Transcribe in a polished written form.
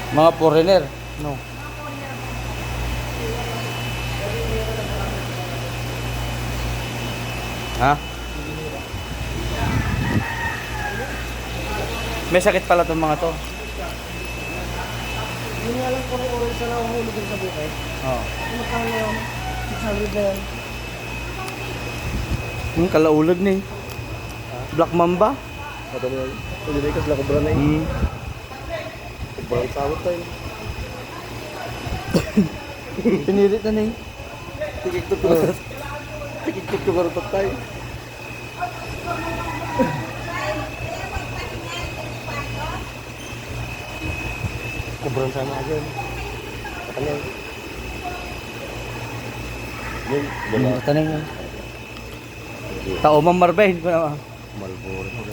Mga foreigner. No. Ha? May sakit pala itong mga to. Hindi nga lang kung oras na nahulog sa bukay. Oo. Magkano yung 600 na yan? Kalaulag na eh. Black Mamba. Ito na yun. Hindi na ikas lang kubra na yun. Kubrang sawot tayo. Pinilit na eh. Tikik-tuk kubra. Tikik-tuk kubra tayo. Kubrang sama aja. Katanya. Yun, Tanong yun. Tao mang marbahin ko naman. Malboro.